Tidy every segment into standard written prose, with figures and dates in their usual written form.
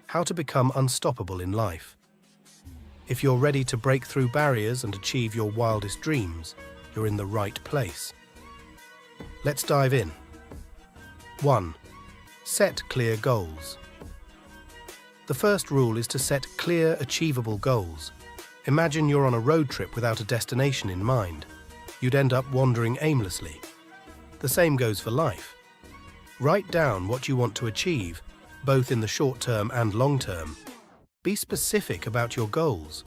how to become unstoppable in life. If you're ready to break through barriers and achieve your wildest dreams, you're in the right place. Let's dive in. 1. Set clear goals. The first rule is to set clear, achievable goals. Imagine you're on a road trip without a destination in mind. You'd end up wandering aimlessly. The same goes for life. Write down what you want to achieve, both in the short term and long term. Be specific about your goals.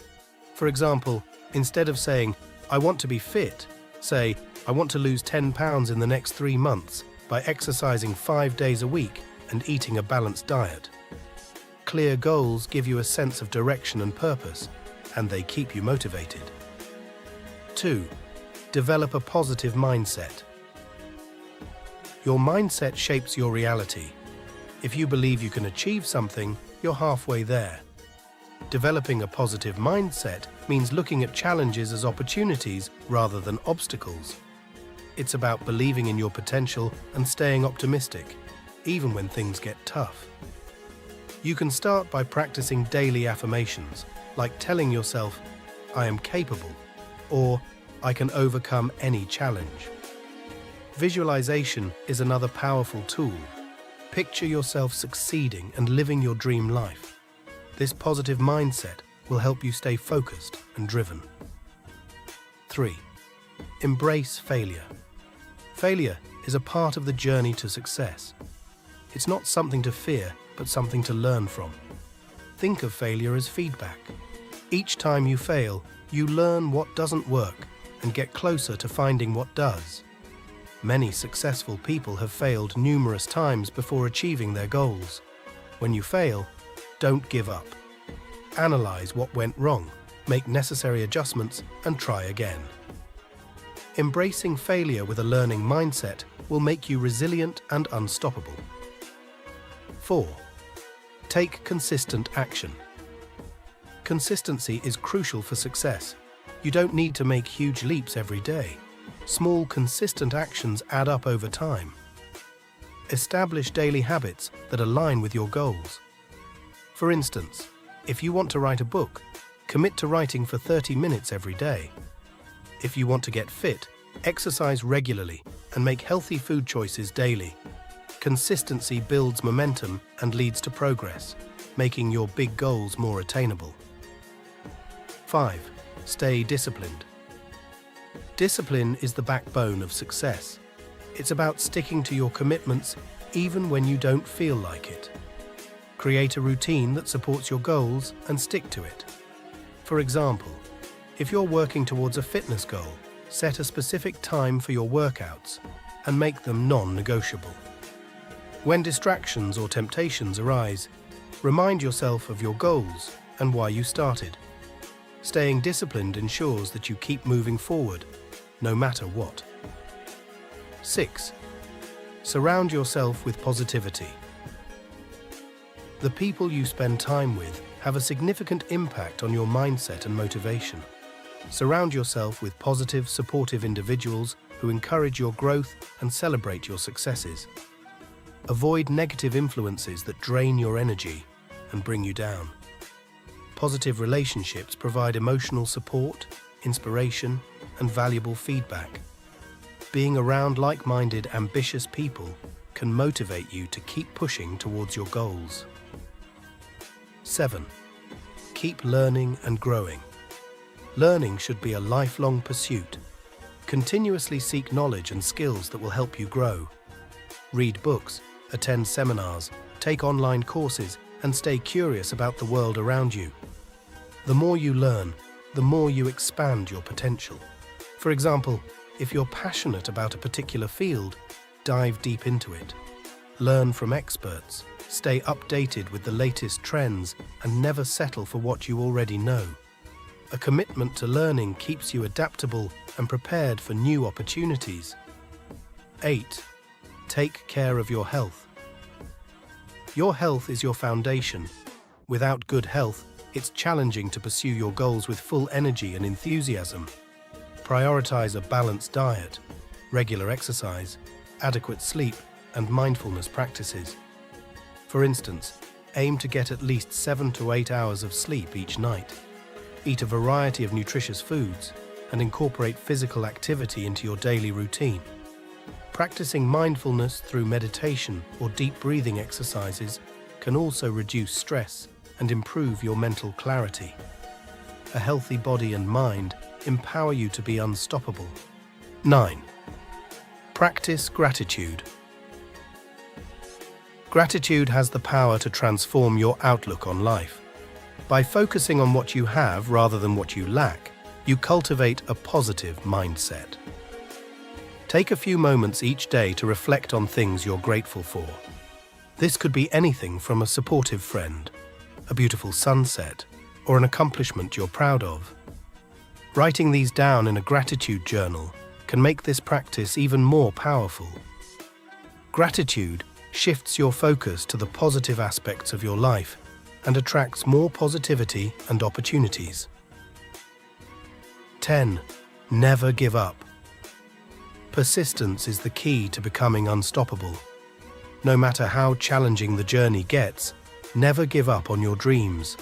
For example, instead of saying, "I want to be fit," say, "I want to lose 10 pounds in the next 3 months by exercising 5 days a week and eating a balanced diet." Clear goals give you a sense of direction and purpose, and they keep you motivated. 2. Develop a positive mindset. Your mindset shapes your reality. If you believe you can achieve something, you're halfway there. Developing a positive mindset means looking at challenges as opportunities rather than obstacles. It's about believing in your potential and staying optimistic, even when things get tough. You can start by practicing daily affirmations, like telling yourself, "I am capable," or "I can overcome any challenge." Visualization is another powerful tool. Picture yourself succeeding and living your dream life. This positive mindset will help you stay focused and driven. 3. Embrace failure. Failure is a part of the journey to success. It's not something to fear, but something to learn from. Think of failure as feedback. Each time you fail, you learn what doesn't work and get closer to finding what does. Many successful people have failed numerous times before achieving their goals. When you fail, don't give up. Analyze what went wrong, make necessary adjustments, and try again. Embracing failure with a learning mindset will make you resilient and unstoppable. 4. Take consistent action. Consistency is crucial for success. You don't need to make huge leaps every day. Small, consistent actions add up over time. Establish daily habits that align with your goals. For instance, if you want to write a book, commit to writing for 30 minutes every day. If you want to get fit, exercise regularly and make healthy food choices daily. Consistency builds momentum and leads to progress, making your big goals more attainable. 5. Stay disciplined. Discipline is the backbone of success. It's about sticking to your commitments even when you don't feel like it. Create a routine that supports your goals and stick to it. For example, if you're working towards a fitness goal, set a specific time for your workouts and make them non-negotiable. When distractions or temptations arise, remind yourself of your goals and why you started. Staying disciplined ensures that you keep moving forward, no matter what. 6. Surround yourself with positivity. The people you spend time with have a significant impact on your mindset and motivation. Surround yourself with positive, supportive individuals who encourage your growth and celebrate your successes. Avoid negative influences that drain your energy and bring you down. Positive relationships provide emotional support, inspiration, and valuable feedback. Being around like-minded, ambitious people can motivate you to keep pushing towards your goals. 7. Keep learning and growing. Learning should be a lifelong pursuit. Continuously seek knowledge and skills that will help you grow. Read books, attend seminars, take online courses, and stay curious about the world around you. The more you learn, the more you expand your potential. For example, if you're passionate about a particular field, dive deep into it. Learn from experts, stay updated with the latest trends, and never settle for what you already know. A commitment to learning keeps you adaptable and prepared for new opportunities. 8. Take care of your health. Your health is your foundation. Without good health, it's challenging to pursue your goals with full energy and enthusiasm. Prioritize a balanced diet, regular exercise, adequate sleep, and mindfulness practices. For instance, Aim to get at least 7 to 8 hours of sleep each night. Eat a variety of nutritious foods and incorporate physical activity into your daily routine. Practicing mindfulness through meditation or deep breathing exercises can also reduce stress and improve your mental clarity. A healthy body and mind empower you to be unstoppable. 9. Practice gratitude. Gratitude has the power to transform your outlook on life. By focusing on what you have rather than what you lack, you cultivate a positive mindset. Take a few moments each day to reflect on things you're grateful for. This could be anything from a supportive friend, a beautiful sunset, or an accomplishment you're proud of. Writing these down in a gratitude journal can make this practice even more powerful. Gratitude shifts your focus to the positive aspects of your life and attracts more positivity and opportunities. 10. Never give up. Persistence is the key to becoming unstoppable. No matter how challenging the journey gets, never give up on your dreams.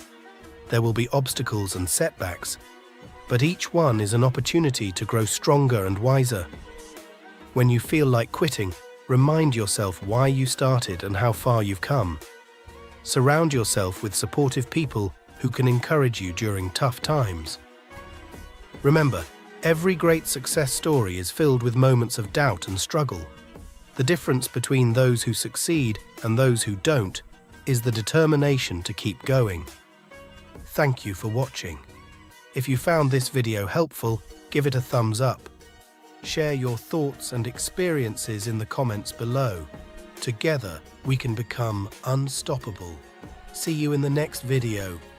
There will be obstacles and setbacks, but each one is an opportunity to grow stronger and wiser. When you feel like quitting, remind yourself why you started and how far you've come. Surround yourself with supportive people who can encourage you during tough times. Remember, every great success story is filled with moments of doubt and struggle. The difference between those who succeed and those who don't is the determination to keep going. Thank you for watching. If you found this video helpful, give it a thumbs up. Share your thoughts and experiences in the comments below. Together, we can become unstoppable. See you in the next video.